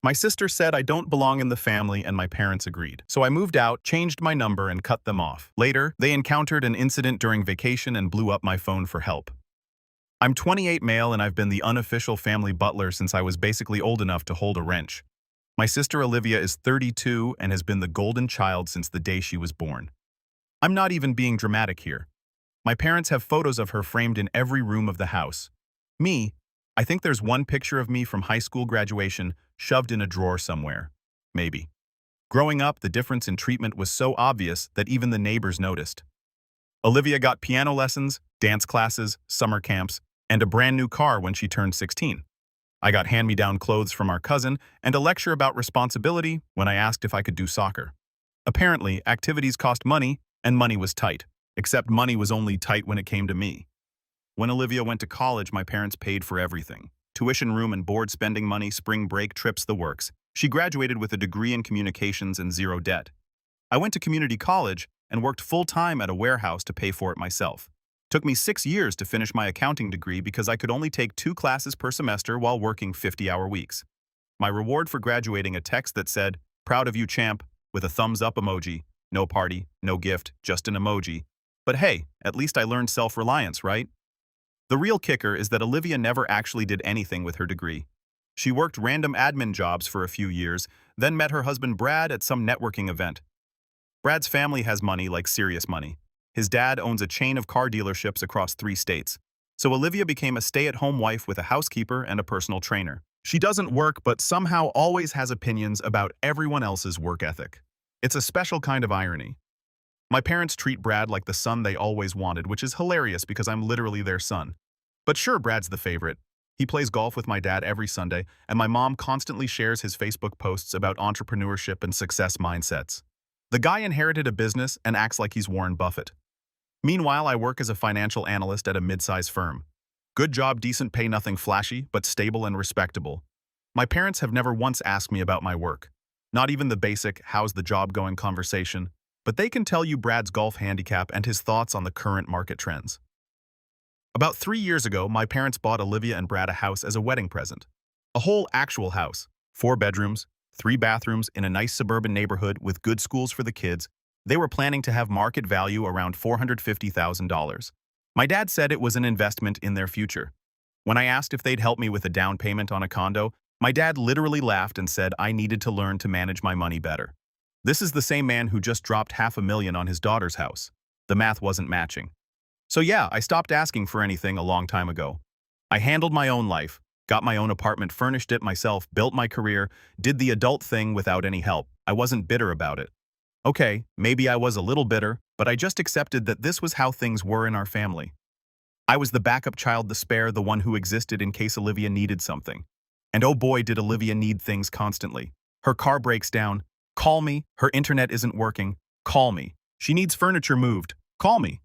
My sister said I don't belong in the family and my parents agreed. So I moved out, changed my number, and cut them off. Later, they encountered an incident during vacation and blew up my phone for help. I'm 28 male and I've been the unofficial family butler since I was basically old enough to hold a wrench. My sister Olivia is 32 and has been the golden child since the day she was born. I'm not even being dramatic here. My parents have photos of her framed in every room of the house. Me, I think there's one picture of me from high school graduation shoved in a drawer somewhere. Maybe. Growing up, the difference in treatment was so obvious that even the neighbors noticed. Olivia got piano lessons, dance classes, summer camps, and a brand new car when she turned 16. I got hand-me-down clothes from our cousin and a lecture about responsibility when I asked if I could do soccer. Apparently, activities cost money, and money was tight, except money was only tight when it came to me. When Olivia went to college, my parents paid for everything. Tuition, room and board, spending money, spring break, trips, the works. She graduated with a degree in communications and zero debt. I went to community college and worked full-time at a warehouse to pay for it myself. Took me 6 years to finish my accounting degree because I could only take 2 classes per semester while working 50-hour weeks. My reward for graduating, a text that said, "Proud of you, champ," with a thumbs up emoji. No party, no gift, just an emoji. But hey, at least I learned self-reliance, right? The real kicker is that Olivia never actually did anything with her degree. She worked random admin jobs for a few years, then met her husband Brad at some networking event. Brad's family has money, like serious money. His dad owns a chain of car dealerships across 3 states. So Olivia became a stay-at-home wife with a housekeeper and a personal trainer. She doesn't work, but somehow always has opinions about everyone else's work ethic. It's a special kind of irony. My parents treat Brad like the son they always wanted, which is hilarious because I'm literally their son. But sure, Brad's the favorite. He plays golf with my dad every Sunday, and my mom constantly shares his Facebook posts about entrepreneurship and success mindsets. The guy inherited a business and acts like he's Warren Buffett. Meanwhile, I work as a financial analyst at a mid-size firm. Good job, decent pay, nothing flashy, but stable and respectable. My parents have never once asked me about my work. Not even the basic, "how's the job going" conversation. But they can tell you Brad's golf handicap and his thoughts on the current market trends. About 3 years ago, my parents bought Olivia and Brad a house as a wedding present. A whole actual house, 4 bedrooms, 3 bathrooms in a nice suburban neighborhood with good schools for the kids. They were planning to have market value around $450,000. My dad said it was an investment in their future. When I asked if they'd help me with a down payment on a condo, my dad literally laughed and said I needed to learn to manage my money better. This is the same man who just dropped $500,000 on his daughter's house. The math wasn't matching. So yeah, I stopped asking for anything a long time ago. I handled my own life, got my own apartment, furnished it myself, built my career, did the adult thing without any help. I wasn't bitter about it. Okay, maybe I was a little bitter, but I just accepted that this was how things were in our family. I was the backup child, the spare, the one who existed in case Olivia needed something. And oh boy, did Olivia need things constantly. Her car breaks down. Call me. Her internet isn't working. Call me. She needs furniture moved. Call me.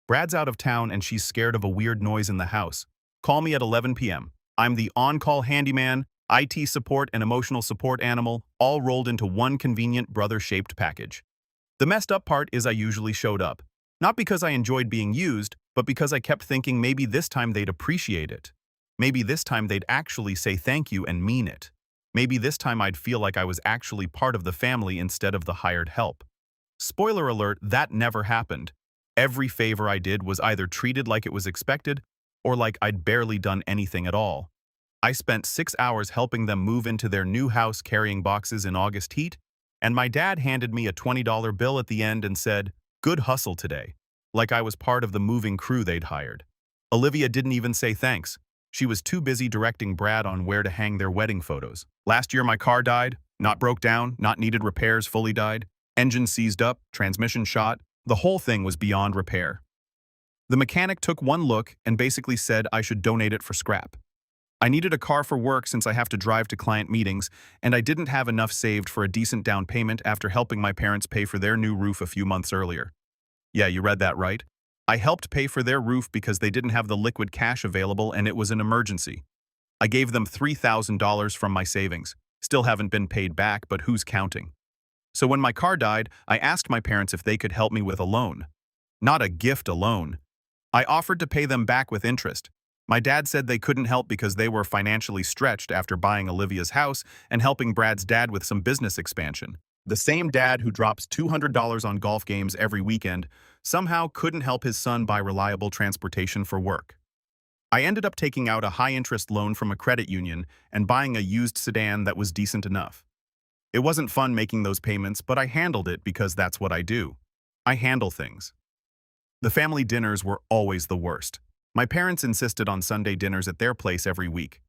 Brad's out of town and she's scared of a weird noise in the house. Call me at 11 p.m. I'm the on-call handyman, IT support, and emotional support animal, all rolled into one convenient brother-shaped package. The messed up part is I usually showed up. Not because I enjoyed being used, but because I kept thinking maybe this time they'd appreciate it. Maybe this time they'd actually say thank you and mean it. Maybe this time I'd feel like I was actually part of the family instead of the hired help. Spoiler alert, that never happened. Every favor I did was either treated like it was expected or like I'd barely done anything at all. I spent 6 hours helping them move into their new house carrying boxes in August heat, and my dad handed me a $20 bill at the end and said, "Good hustle today," like I was part of the moving crew they'd hired. Olivia didn't even say thanks. She was too busy directing Brad on where to hang their wedding photos. Last year my car died, not broke down, not needed repairs, fully died. Engine seized up, transmission shot. The whole thing was beyond repair. The mechanic took one look and basically said I should donate it for scrap. I needed a car for work since I have to drive to client meetings, and I didn't have enough saved for a decent down payment after helping my parents pay for their new roof a few months earlier. Yeah, you read that right. I helped pay for their roof because they didn't have the liquid cash available and it was an emergency. I gave them $3,000 from my savings. Still haven't been paid back, but who's counting? So when my car died, I asked my parents if they could help me with a loan. Not a gift, a loan. I offered to pay them back with interest. My dad said they couldn't help because they were financially stretched after buying Olivia's house and helping Brad's dad with some business expansion. The same dad who drops $200 on golf games every weekend somehow couldn't help his son buy reliable transportation for work. I ended up taking out a high-interest loan from a credit union and buying a used sedan that was decent enough. It wasn't fun making those payments, but I handled it because that's what I do. I handle things. The family dinners were always the worst. My parents insisted on Sunday dinners at their place every week.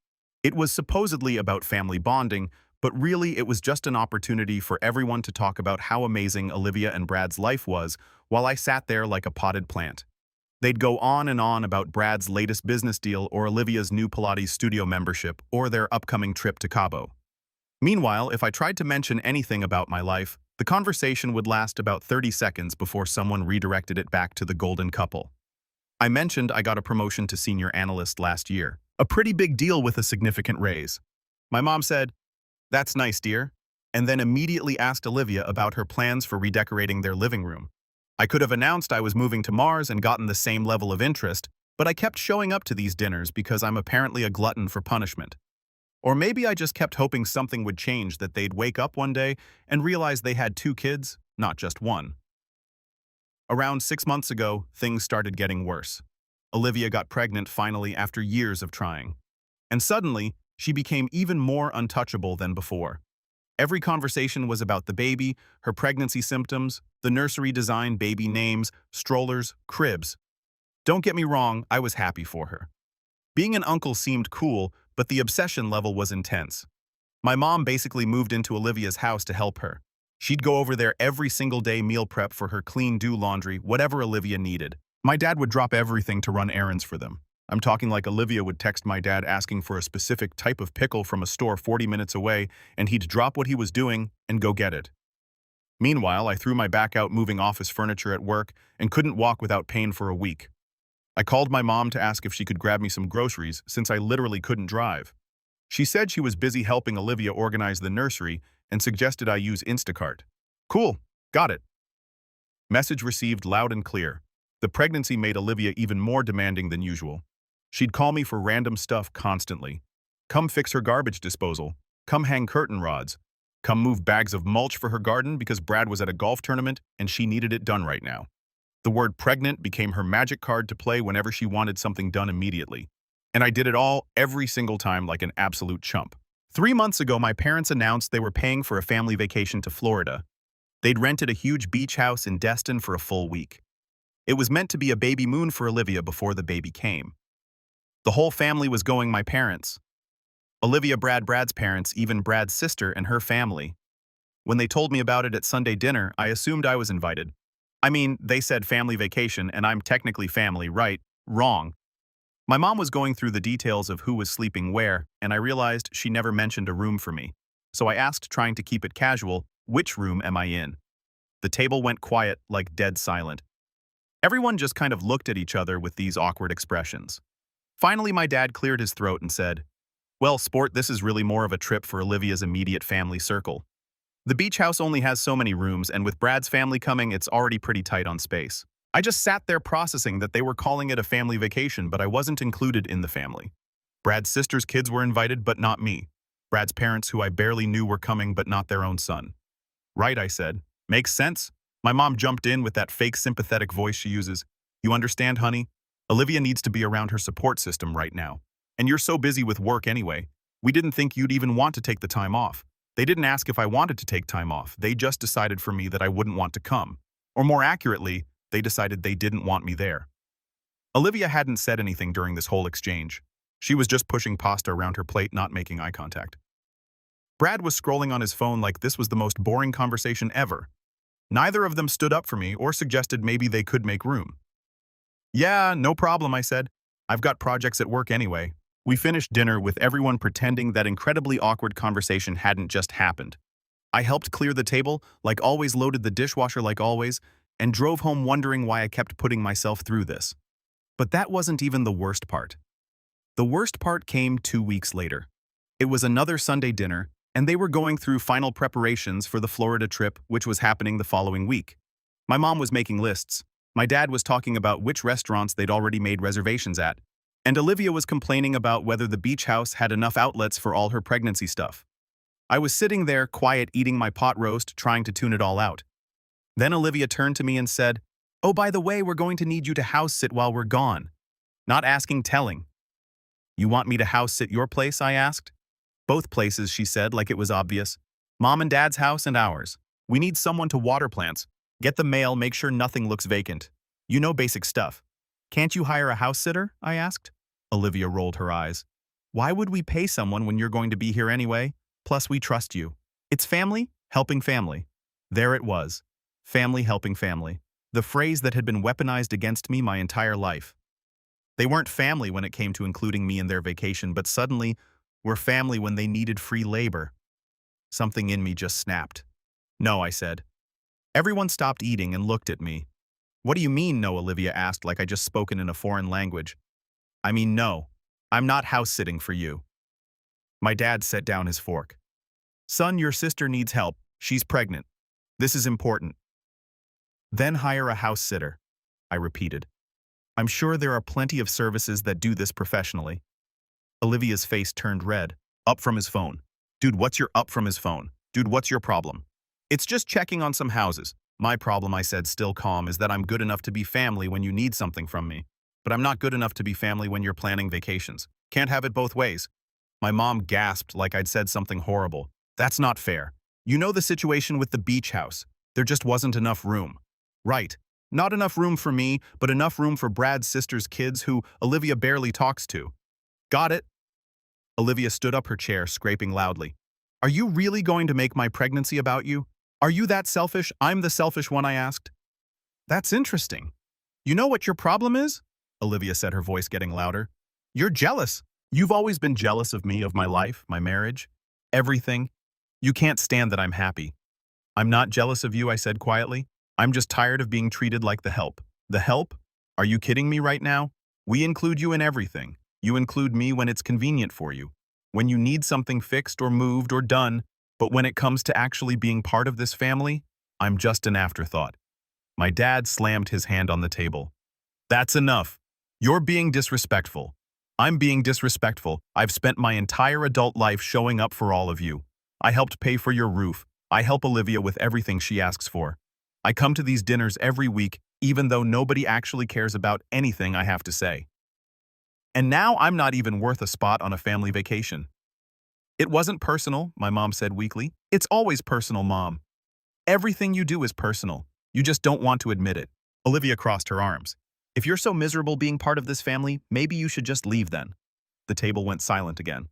It was supposedly about family bonding, but really it was just an opportunity for everyone to talk about how amazing Olivia and Brad's life was while I sat there like a potted plant. They'd go on and on about Brad's latest business deal or Olivia's new Pilates studio membership or their upcoming trip to Cabo. Meanwhile, if I tried to mention anything about my life, the conversation would last about 30 seconds before someone redirected it back to the golden couple. I mentioned I got a promotion to senior analyst last year, a pretty big deal with a significant raise. My mom said, "That's nice, dear," and then immediately asked Olivia about her plans for redecorating their living room. I could have announced I was moving to Mars and gotten the same level of interest, but I kept showing up to these dinners because I'm apparently a glutton for punishment. Or maybe I just kept hoping something would change, that they'd wake up one day and realize they had 2 kids, not just one. Around 6 months ago, things started getting worse. Olivia got pregnant finally after years of trying. And suddenly, she became even more untouchable than before. Every conversation was about the baby, her pregnancy symptoms, the nursery design, baby names, strollers, cribs. Don't get me wrong, I was happy for her. Being an uncle seemed cool, but the obsession level was intense. My mom basically moved into Olivia's house to help her. She'd go over there every single day, meal prep for her, clean, do laundry, whatever Olivia needed. My dad would drop everything to run errands for them. I'm talking like Olivia would text my dad asking for a specific type of pickle from a store 40 minutes away, and he'd drop what he was doing and go get it. Meanwhile, I threw my back out moving office furniture at work and couldn't walk without pain for a week. I called my mom to ask if she could grab me some groceries since I literally couldn't drive. She said she was busy helping Olivia organize the nursery and suggested I use Instacart. Cool, got it. Message received loud and clear. The pregnancy made Olivia even more demanding than usual. She'd call me for random stuff constantly. Come fix her garbage disposal. Come hang curtain rods. Come move bags of mulch for her garden because Brad was at a golf tournament and she needed it done right now. The word pregnant became her magic card to play whenever she wanted something done immediately. And I did it all every single time like an absolute chump. 3 months ago, my parents announced they were paying for a family vacation to Florida. They'd rented a huge beach house in Destin for a full week. It was meant to be a baby moon for Olivia before the baby came. The whole family was going, my parents. Olivia, Brad's parents, even Brad's sister and her family. When they told me about it at Sunday dinner, I assumed I was invited. I mean, they said family vacation, and I'm technically family, right? Wrong. My mom was going through the details of who was sleeping where, and I realized she never mentioned a room for me. So I asked, trying to keep it casual, which room am I in? The table went quiet, like dead silent. Everyone just kind of looked at each other with these awkward expressions. Finally, my dad cleared his throat and said, "Well, sport, this is really more of a trip for Olivia's immediate family circle. The beach house only has so many rooms, and with Brad's family coming, it's already pretty tight on space." I just sat there processing that they were calling it a family vacation, but I wasn't included in the family. Brad's sister's kids were invited, but not me. Brad's parents, who I barely knew, were coming, but not their own son. "Right," I said. "Makes sense." My mom jumped in with that fake sympathetic voice she uses. "You understand, honey? Olivia needs to be around her support system right now. And you're so busy with work anyway. We didn't think you'd even want to take the time off." They didn't ask if I wanted to take time off. They just decided for me that I wouldn't want to come. Or more accurately, they decided they didn't want me there. Olivia hadn't said anything during this whole exchange. She was just pushing pasta around her plate, not making eye contact. Brad was scrolling on his phone like this was the most boring conversation ever. Neither of them stood up for me or suggested maybe they could make room. "Yeah, no problem," I said. "I've got projects at work anyway." We finished dinner with everyone pretending that incredibly awkward conversation hadn't just happened. I helped clear the table, like always, loaded the dishwasher like always, and drove home wondering why I kept putting myself through this. But that wasn't even the worst part. The worst part came 2 weeks later. It was another Sunday dinner, and they were going through final preparations for the Florida trip, which was happening the following week. My mom was making lists. My dad was talking about which restaurants they'd already made reservations at. And Olivia was complaining about whether the beach house had enough outlets for all her pregnancy stuff. I was sitting there, quiet, eating my pot roast, trying to tune it all out. Then Olivia turned to me and said, "Oh, by the way, we're going to need you to house sit while we're gone." Not asking, telling. "You want me to house sit your place?" I asked. "Both places," she said, like it was obvious. "Mom and Dad's house and ours. We need someone to water plants. Get the mail, make sure nothing looks vacant. You know basic stuff." "Can't you hire a house sitter?" I asked. Olivia rolled her eyes. "Why would we pay someone when you're going to be here anyway? Plus, we trust you. It's family helping family." There it was. Family helping family. The phrase that had been weaponized against me my entire life. They weren't family when it came to including me in their vacation, but suddenly were family when they needed free labor. Something in me just snapped. "No," I said. Everyone stopped eating and looked at me. "What do you mean, no?" Olivia asked, like I just spoken in a foreign language. "I mean, no. I'm not house-sitting for you." My dad set down his fork. "Son, your sister needs help. She's pregnant. This is important." "Then hire a house sitter," I repeated. "I'm sure there are plenty of services that do this professionally." Olivia's face turned red. "Up from his phone. Dude, what's your up from his phone? Dude, what's your problem?" "It's just checking on some houses." "My problem," I said, still calm, "is that I'm good enough to be family when you need something from me. But I'm not good enough to be family when you're planning vacations. Can't have it both ways." My mom gasped like I'd said something horrible. "That's not fair. You know the situation with the beach house. There just wasn't enough room." "Right. Not enough room for me, but enough room for Brad's sister's kids who Olivia barely talks to." "Got it." Olivia stood up her chair, scraping loudly. "Are you really going to make my pregnancy about you? Are you that selfish? I'm the selfish one," I asked. "That's interesting. You know what your problem is?" Olivia said, her voice getting louder. "You're jealous. You've always been jealous of me, of my life, my marriage, everything. You can't stand that I'm happy." "I'm not jealous of you," I said quietly. "I'm just tired of being treated like the help." "The help? Are you kidding me right now? We include you in everything. You include me when it's convenient for you, when you need something fixed or moved or done, but when it comes to actually being part of this family, I'm just an afterthought." My dad slammed his hand on the table. "That's enough. You're being disrespectful. I'm being disrespectful. I've spent my entire adult life showing up for all of you. I helped pay for your roof. I help Olivia with everything she asks for. I come to these dinners every week, even though nobody actually cares about anything I have to say. And now I'm not even worth a spot on a family vacation." "It wasn't personal," my mom said weakly. "It's always personal, Mom. Everything you do is personal. You just don't want to admit it." Olivia crossed her arms. "If you're so miserable being part of this family, maybe you should just leave then." The table went silent again.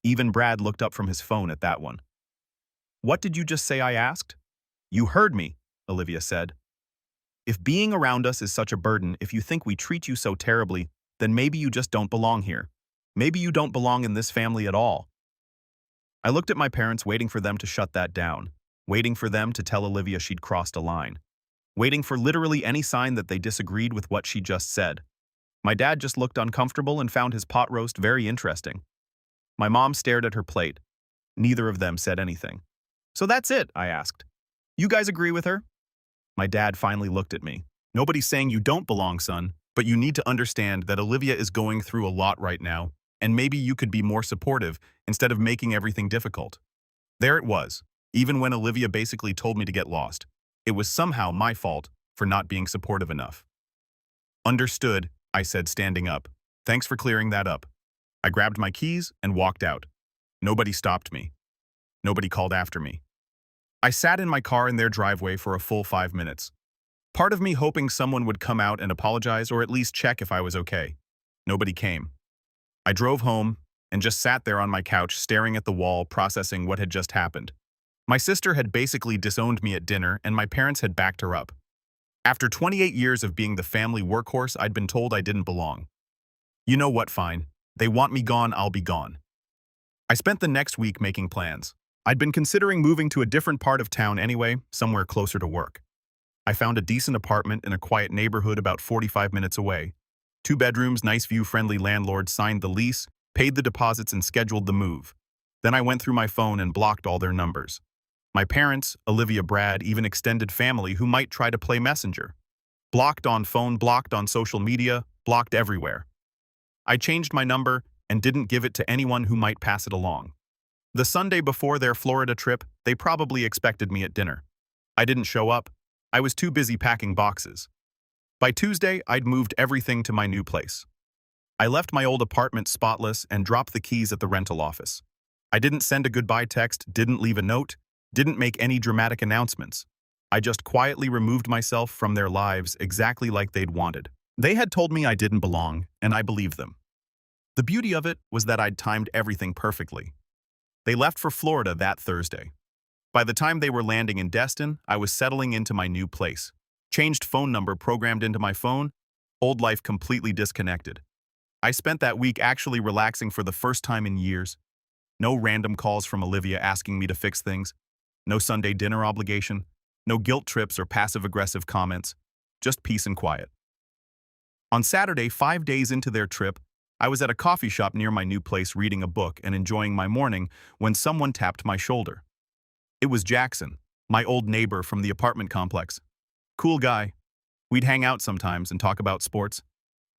Even Brad looked up from his phone at that one. "What did you just say?" I asked. "You heard me," Olivia said. "If being around us is such a burden, if you think we treat you so terribly, then maybe you just don't belong here. Maybe you don't belong in this family at all." I looked at my parents, waiting for them to shut that down, waiting for them to tell Olivia she'd crossed a line, waiting for literally any sign that they disagreed with what she just said. My dad just looked uncomfortable and found his pot roast very interesting. My mom stared at her plate. Neither of them said anything. "So that's it?" I asked. "You guys agree with her?" My dad finally looked at me. "Nobody's saying you don't belong, son, but you need to understand that Olivia is going through a lot right now, and maybe you could be more supportive instead of making everything difficult." There it was. Even when Olivia basically told me to get lost, it was somehow my fault for not being supportive enough. "Understood," I said, standing up. "Thanks for clearing that up." I grabbed my keys and walked out. Nobody stopped me. Nobody called after me. I sat in my car in their driveway for a full 5 minutes. Part of me hoping someone would come out and apologize or at least check if I was okay. Nobody came. I drove home and just sat there on my couch staring at the wall, processing what had just happened. My sister had basically disowned me at dinner and my parents had backed her up. After 28 years of being the family workhorse, I'd been told I didn't belong. You know what, fine. They want me gone, I'll be gone. I spent the next week making plans. I'd been considering moving to a different part of town anyway, somewhere closer to work. I found a decent apartment in a quiet neighborhood about 45 minutes away. 2 bedrooms, nice view, friendly landlord, signed the lease, paid the deposits and scheduled the move. Then I went through my phone and blocked all their numbers. My parents, Olivia, Brad, even extended family who might try to play messenger. Blocked on phone, blocked on social media, blocked everywhere. I changed my number and didn't give it to anyone who might pass it along. The Sunday before their Florida trip, they probably expected me at dinner. I didn't show up. I was too busy packing boxes. By Tuesday, I'd moved everything to my new place. I left my old apartment spotless and dropped the keys at the rental office. I didn't send a goodbye text, didn't leave a note, didn't make any dramatic announcements. I just quietly removed myself from their lives exactly like they'd wanted. They had told me I didn't belong, and I believed them. The beauty of it was that I'd timed everything perfectly. They left for Florida that Thursday. By the time they were landing in Destin, I was settling into my new place. Changed phone number programmed into my phone, old life completely disconnected. I spent that week actually relaxing for the first time in years. No random calls from Olivia asking me to fix things. No Sunday dinner obligation. No guilt trips or passive-aggressive comments. Just peace and quiet. On Saturday, 5 days into their trip, I was at a coffee shop near my new place reading a book and enjoying my morning when someone tapped my shoulder. It was Jackson, my old neighbor from the apartment complex. Cool guy. We'd hang out sometimes and talk about sports.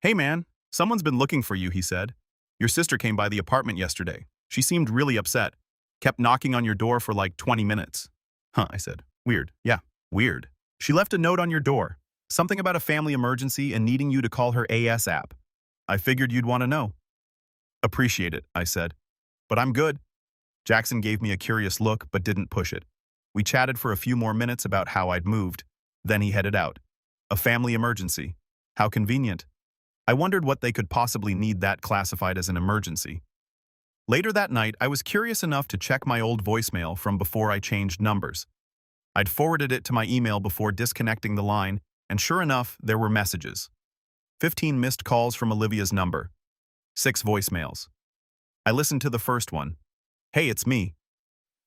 "Hey man, someone's been looking for you," he said. "Your sister came by the apartment yesterday. She seemed really upset. Kept knocking on your door for like 20 minutes. Huh, I said. Weird. Yeah, weird. She left a note on your door. Something about a family emergency and needing you to call her ASAP. I figured you'd want to know." "Appreciate it," I said. "But I'm good." Jackson gave me a curious look but didn't push it. We chatted for a few more minutes about how I'd moved. Then he headed out. A family emergency. How convenient. I wondered what they could possibly need that classified as an emergency. Later that night, I was curious enough to check my old voicemail from before I changed numbers. I'd forwarded it to my email before disconnecting the line, and sure enough, there were messages. 15 missed calls from Olivia's number. 6 voicemails. I listened to the first one. "Hey, it's me.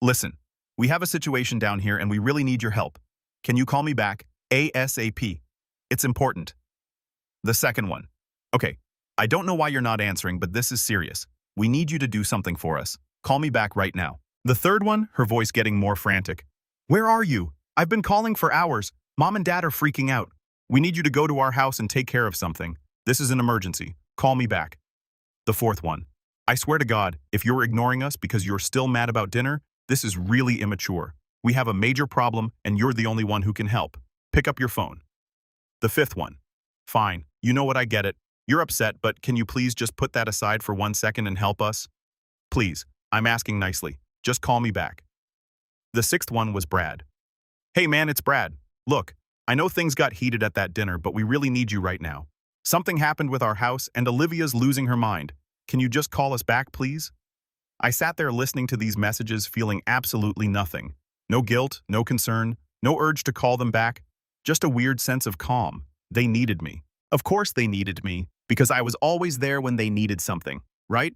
Listen, we have a situation down here and we really need your help. Can you call me back? ASAP. It's important." The second one. "Okay, I don't know why you're not answering, but this is serious. We need you to do something for us. Call me back right now." The third one, her voice getting more frantic. "Where are you? I've been calling for hours. Mom and Dad are freaking out. We need you to go to our house and take care of something. This is an emergency. Call me back." The fourth one. "I swear to God, if you're ignoring us because you're still mad about dinner, this is really immature. We have a major problem and you're the only one who can help. Pick up your phone." The fifth one. "Fine, you know what, I get it. You're upset, but can you please just put that aside for 1 second and help us? Please, I'm asking nicely. Just call me back." The sixth one was Brad. "Hey man, it's Brad. Look, I know things got heated at that dinner, but we really need you right now. Something happened with our house and Olivia's losing her mind. Can you just call us back, please?" I sat there listening to these messages feeling absolutely nothing. No guilt, no concern, no urge to call them back. Just a weird sense of calm. They needed me. Of course they needed me, because I was always there when they needed something, right?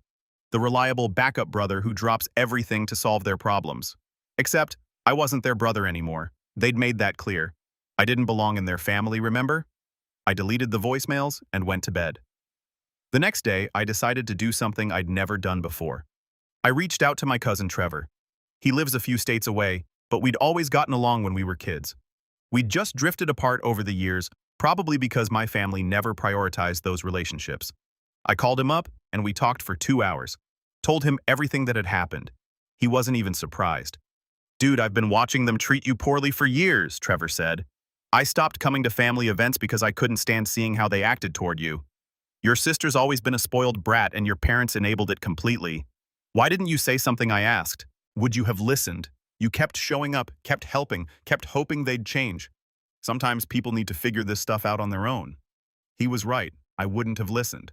The reliable backup brother who drops everything to solve their problems. Except, I wasn't their brother anymore. They'd made that clear. I didn't belong in their family, remember? I deleted the voicemails and went to bed. The next day, I decided to do something I'd never done before. I reached out to my cousin Trevor. He lives a few states away, but we'd always gotten along when we were kids. We'd just drifted apart over the years, probably because my family never prioritized those relationships. I called him up, and we talked for 2 hours. Told him everything that had happened. He wasn't even surprised. "Dude, I've been watching them treat you poorly for years," Trevor said. "I stopped coming to family events because I couldn't stand seeing how they acted toward you. Your sister's always been a spoiled brat and your parents enabled it completely. Why didn't you say something I asked? Would you have listened? You kept showing up, kept helping, kept hoping they'd change. Sometimes people need to figure this stuff out on their own." He was right. I wouldn't have listened.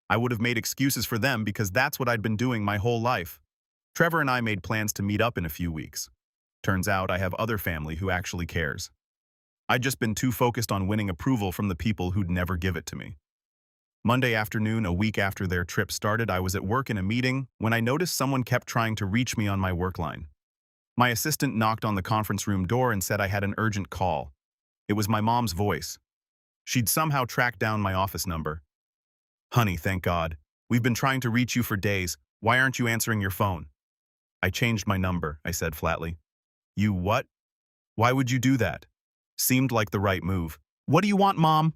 I would have made excuses for them because that's what I'd been doing my whole life. Trevor and I made plans to meet up in a few weeks. Turns out I have other family who actually cares. I'd just been too focused on winning approval from the people who'd never give it to me. Monday afternoon, a week after their trip started, I was at work in a meeting when I noticed someone kept trying to reach me on my work line. My assistant knocked on the conference room door and said I had an urgent call. It was my mom's voice. She'd somehow tracked down my office number. "Honey, thank God. We've been trying to reach you for days. Why aren't you answering your phone?" "I changed my number," I said flatly. "You what? Why would you do that?" Seemed like the right move. "What do you want, Mom?"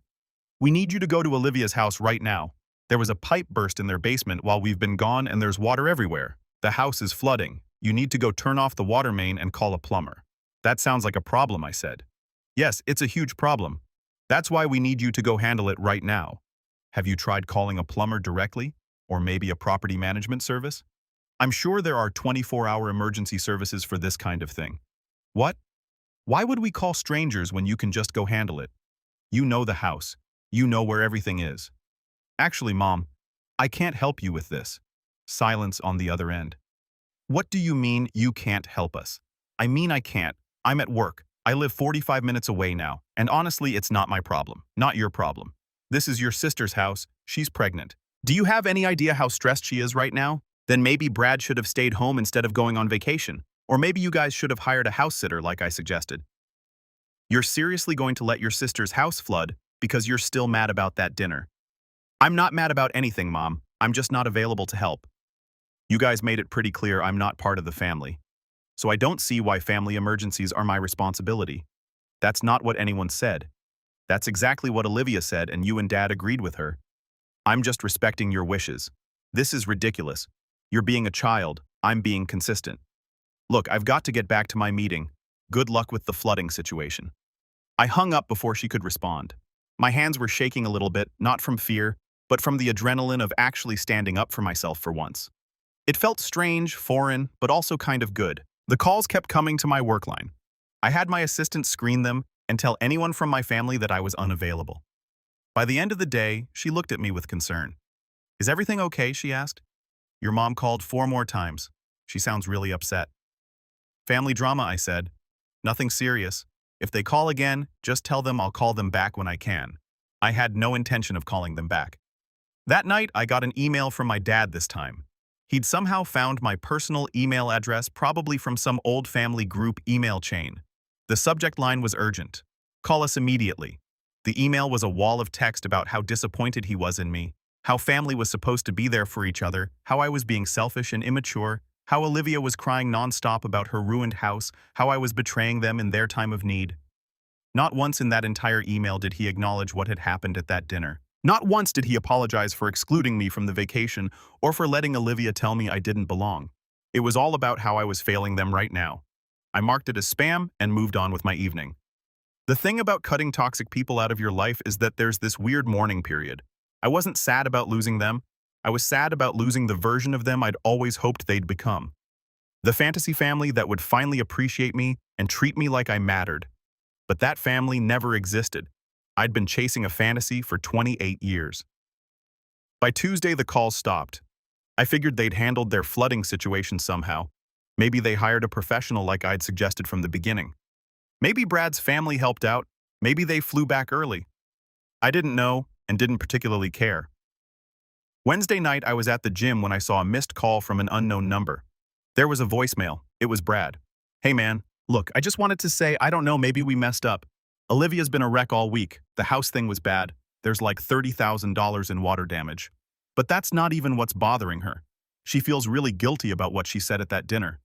"We need you to go to Olivia's house right now. There was a pipe burst in their basement while we've been gone and there's water everywhere. The house is flooding. You need to go turn off the water main and call a plumber. That sounds like a problem, I said. Yes, it's a huge problem. That's why we need you to go handle it right now. Have you tried calling a plumber directly? Or maybe a property management service? I'm sure there are 24-hour emergency services for this kind of thing. What? Why would we call strangers when you can just go handle it? You know the house. You know where everything is. Actually, Mom, I can't help you with this. Silence on the other end. What do you mean you can't help us? I mean I can't. I'm at work. I live 45 minutes away now, and honestly, it's not my problem, not your problem. This is your sister's house. She's pregnant. Do you have any idea how stressed she is right now? Then maybe Brad should have stayed home instead of going on vacation. Or maybe you guys should have hired a house sitter like I suggested. You're seriously going to let your sister's house flood because you're still mad about that dinner. I'm not mad about anything, Mom. I'm just not available to help. You guys made it pretty clear I'm not part of the family. So I don't see why family emergencies are my responsibility. That's not what anyone said. That's exactly what Olivia said, and you and Dad agreed with her. I'm just respecting your wishes. This is ridiculous. You're being a child. I'm being consistent. Look, I've got to get back to my meeting. Good luck with the flooding situation. I hung up before she could respond. My hands were shaking a little bit, not from fear, but from the adrenaline of actually standing up for myself for once. It felt strange, foreign, but also kind of good. The calls kept coming to my work line. I had my assistant screen them and tell anyone from my family that I was unavailable. By the end of the day, she looked at me with concern. Is everything okay? She asked. Your mom called 4 more times. She sounds really upset. Family drama, I said. Nothing serious. If they call again, just tell them I'll call them back when I can. I had no intention of calling them back. That night, I got an email from my dad this time. He'd somehow found my personal email address, probably from some old family group email chain. The subject line was urgent. Call us immediately. The email was a wall of text about how disappointed he was in me, how family was supposed to be there for each other, how I was being selfish and immature, how Olivia was crying nonstop about her ruined house, how I was betraying them in their time of need. Not once in that entire email did he acknowledge what had happened at that dinner. Not once did he apologize for excluding me from the vacation or for letting Olivia tell me I didn't belong. It was all about how I was failing them right now. I marked it as spam and moved on with my evening. The thing about cutting toxic people out of your life is that there's this weird mourning period. I wasn't sad about losing them. I was sad about losing the version of them I'd always hoped they'd become. The fantasy family that would finally appreciate me and treat me like I mattered. But that family never existed. I'd been chasing a fantasy for 28 years. By Tuesday, the calls stopped. I figured they'd handled their flooding situation somehow. Maybe they hired a professional like I'd suggested from the beginning. Maybe Brad's family helped out. Maybe they flew back early. I didn't know and didn't particularly care. Wednesday night, I was at the gym when I saw a missed call from an unknown number. There was a voicemail. It was Brad. Hey man, look, I just wanted to say, I don't know, maybe we messed up. Olivia's been a wreck all week. The house thing was bad. There's like $30,000 in water damage. But that's not even what's bothering her. She feels really guilty about what she said at that dinner.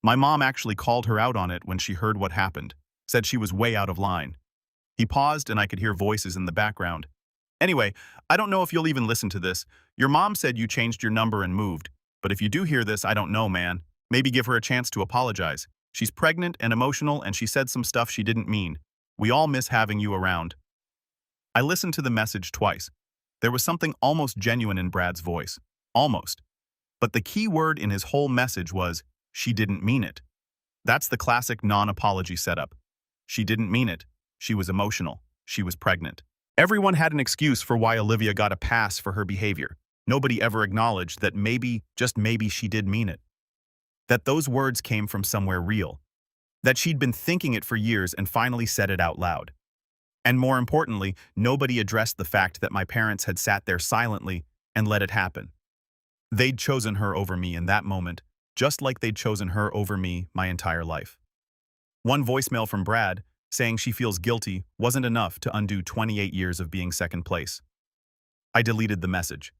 My mom actually called her out on it when she heard what happened, said she was way out of line. He paused and I could hear voices in the background. Anyway, I don't know if you'll even listen to this. Your mom said you changed your number and moved. But if you do hear this, I don't know, man. Maybe give her a chance to apologize. She's pregnant and emotional and she said some stuff she didn't mean. We all miss having you around. I listened to the message twice. There was something almost genuine in Brad's voice. Almost. But the key word in his whole message was, she didn't mean it. That's the classic non-apology setup. She didn't mean it. She was emotional. She was pregnant. Everyone had an excuse for why Olivia got a pass for her behavior. Nobody ever acknowledged that maybe, just maybe, she did mean it. That those words came from somewhere real. That she'd been thinking it for years and finally said it out loud. And more importantly, nobody addressed the fact that my parents had sat there silently and let it happen. They'd chosen her over me in that moment, just like they'd chosen her over me my entire life. One voicemail from Brad, saying she feels guilty, wasn't enough to undo 28 years of being second place. I deleted the message.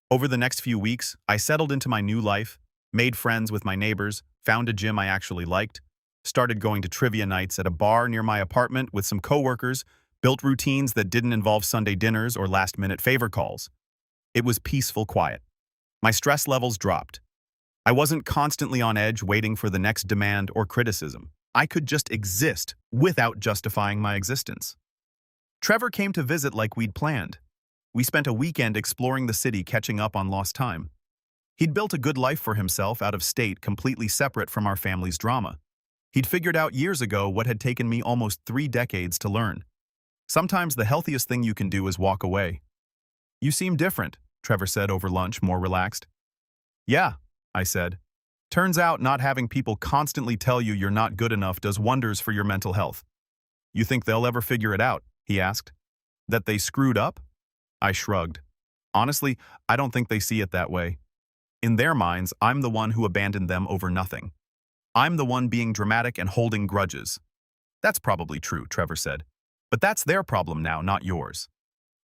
Over the next few weeks, I settled into my new life, made friends with my neighbors, found a gym I actually liked, started going to trivia nights at a bar near my apartment with some coworkers, built routines that didn't involve Sunday dinners or last-minute favor calls. It was peaceful quiet. My stress levels dropped. I wasn't constantly on edge waiting for the next demand or criticism. I could just exist without justifying my existence. Trevor came to visit like we'd planned. We spent a weekend exploring the city, catching up on lost time. He'd built a good life for himself out of state, completely separate from our family's drama. He'd figured out years ago what had taken me almost 3 decades to learn. Sometimes the healthiest thing you can do is walk away. "You seem different," Trevor said over lunch, more relaxed. "Yeah," I said. "Turns out not having people constantly tell you you're not good enough does wonders for your mental health." "You think they'll ever figure it out?" he asked. "That they screwed up?" I shrugged. "Honestly, I don't think they see it that way. In their minds, I'm the one who abandoned them over nothing. I'm the one being dramatic and holding grudges." "That's probably true," Trevor said. "But that's their problem now, not yours."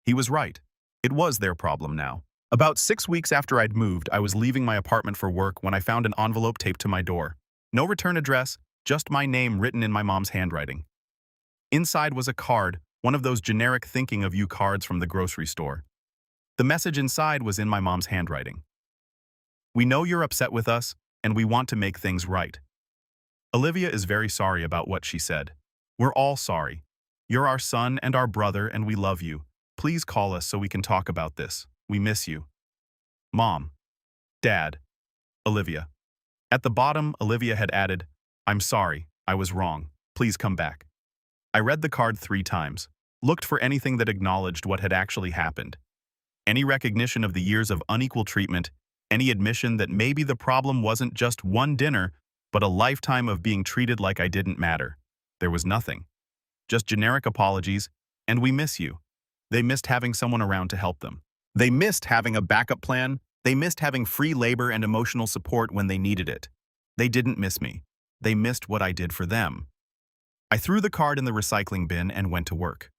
He was right. It was their problem now. About 6 weeks after I'd moved, I was leaving my apartment for work when I found an envelope taped to my door. No return address, just my name written in my mom's handwriting. Inside was a card, one of those generic thinking of you cards from the grocery store. The message inside was in my mom's handwriting. "We know you're upset with us, and we want to make things right. Olivia is very sorry about what she said. We're all sorry. You're our son and our brother, and we love you. Please call us so we can talk about this. We miss you. Mom. Dad. Olivia." At the bottom, Olivia had added, "I'm sorry, I was wrong. Please come back." I read the card 3 times, looked for anything that acknowledged what had actually happened. Any recognition of the years of unequal treatment, any admission that maybe the problem wasn't just one dinner, but a lifetime of being treated like I didn't matter. There was nothing. Just generic apologies, and "we miss you." They missed having someone around to help them. They missed having a backup plan. They missed having free labor and emotional support when they needed it. They didn't miss me. They missed what I did for them. I threw the card in the recycling bin and went to work.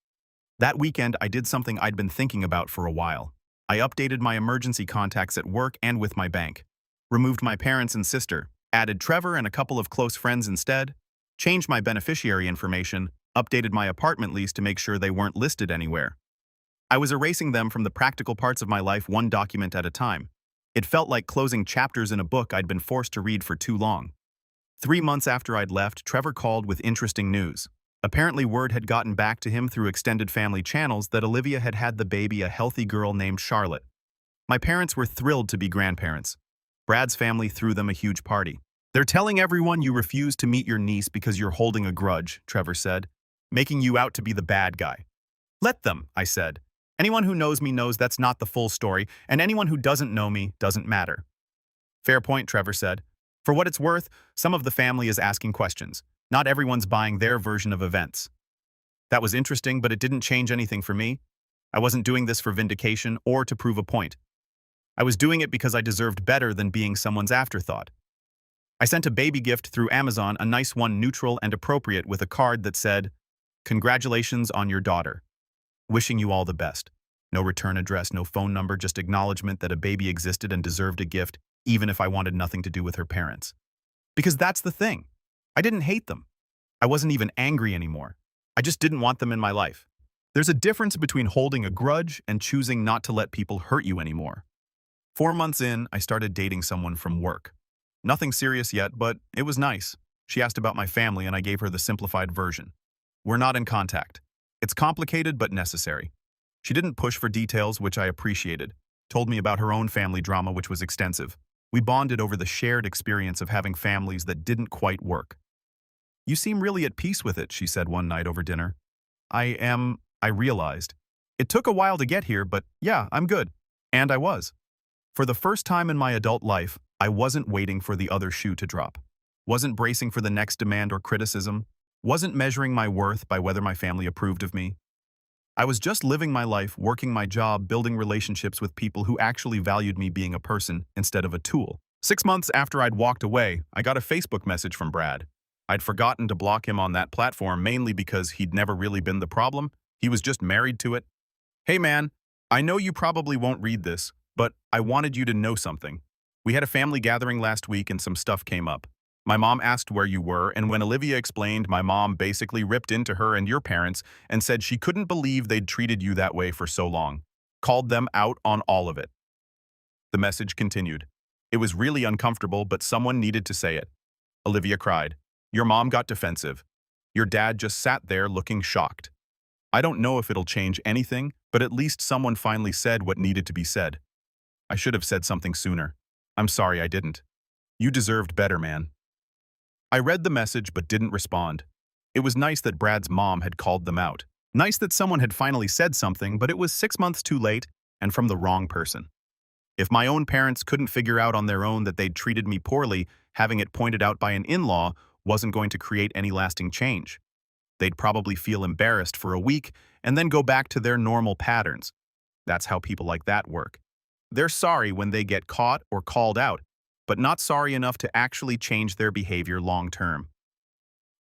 That weekend, I did something I'd been thinking about for a while. I updated my emergency contacts at work and with my bank. Removed my parents and sister, added Trevor and a couple of close friends instead, changed my beneficiary information, updated my apartment lease to make sure they weren't listed anywhere. I was erasing them from the practical parts of my life, one document at a time. It felt like closing chapters in a book I'd been forced to read for too long. 3 months after I'd left, Trevor called with interesting news. Apparently word had gotten back to him through extended family channels that Olivia had had the baby, a healthy girl named Charlotte. My parents were thrilled to be grandparents. Brad's family threw them a huge party. "They're telling everyone you refuse to meet your niece because you're holding a grudge," Trevor said, "making you out to be the bad guy." "Let them," I said. "Anyone who knows me knows that's not the full story, and anyone who doesn't know me doesn't matter." "Fair point," Trevor said. "For what it's worth, some of the family is asking questions. Not everyone's buying their version of events." That was interesting, but it didn't change anything for me. I wasn't doing this for vindication or to prove a point. I was doing it because I deserved better than being someone's afterthought. I sent a baby gift through Amazon, a nice one, neutral and appropriate, with a card that said, "Congratulations on your daughter. Wishing you all the best." No return address, no phone number, just acknowledgement that a baby existed and deserved a gift, even if I wanted nothing to do with her parents. Because that's the thing. I didn't hate them. I wasn't even angry anymore. I just didn't want them in my life. There's a difference between holding a grudge and choosing not to let people hurt you anymore. 4 months in, I started dating someone from work. Nothing serious yet, but it was nice. She asked about my family and I gave her the simplified version. We're not in contact. It's complicated but necessary. She didn't push for details, which I appreciated. Told me about her own family drama, which was extensive. We bonded over the shared experience of having families that didn't quite work. "You seem really at peace with it," she said one night over dinner. I realized. It took a while to get here, but yeah, I'm good. And I was. For the first time in my adult life, I wasn't waiting for the other shoe to drop. Wasn't bracing for the next demand or criticism. Wasn't measuring my worth by whether my family approved of me. I was just living my life, working my job, building relationships with people who actually valued me being a person instead of a tool. 6 months after I'd walked away, I got a Facebook message from Brad. I'd forgotten to block him on that platform, mainly because he'd never really been the problem. He was just married to it. "Hey man, I know you probably won't read this, but I wanted you to know something. We had a family gathering last week and some stuff came up. My mom asked where you were, and when Olivia explained, my mom basically ripped into her and your parents and said she couldn't believe they'd treated you that way for so long. Called them out on all of it. The message continued. It was really uncomfortable, but someone needed to say it. Olivia cried. Your mom got defensive. Your dad just sat there looking shocked. I don't know if it'll change anything, but at least someone finally said what needed to be said. I should have said something sooner. I'm sorry I didn't. You deserved better, man. I read the message but didn't respond. It was nice that Brad's mom had called them out. Nice that someone had finally said something, but it was 6 months too late and from the wrong person. If my own parents couldn't figure out on their own that they'd treated me poorly, having it pointed out by an in-law wasn't going to create any lasting change. They'd probably feel embarrassed for a week and then go back to their normal patterns. That's how people like that work. They're sorry when they get caught or called out, but not sorry enough to actually change their behavior long term.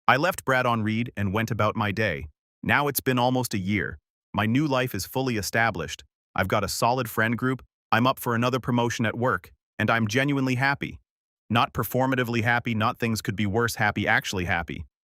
I left Brad on read and went about my day. Now it's been almost a year. My new life is fully established. I've got a solid friend group, I'm up for another promotion at work, and I'm genuinely happy. Not performatively happy, not things could be worse happy, actually happy.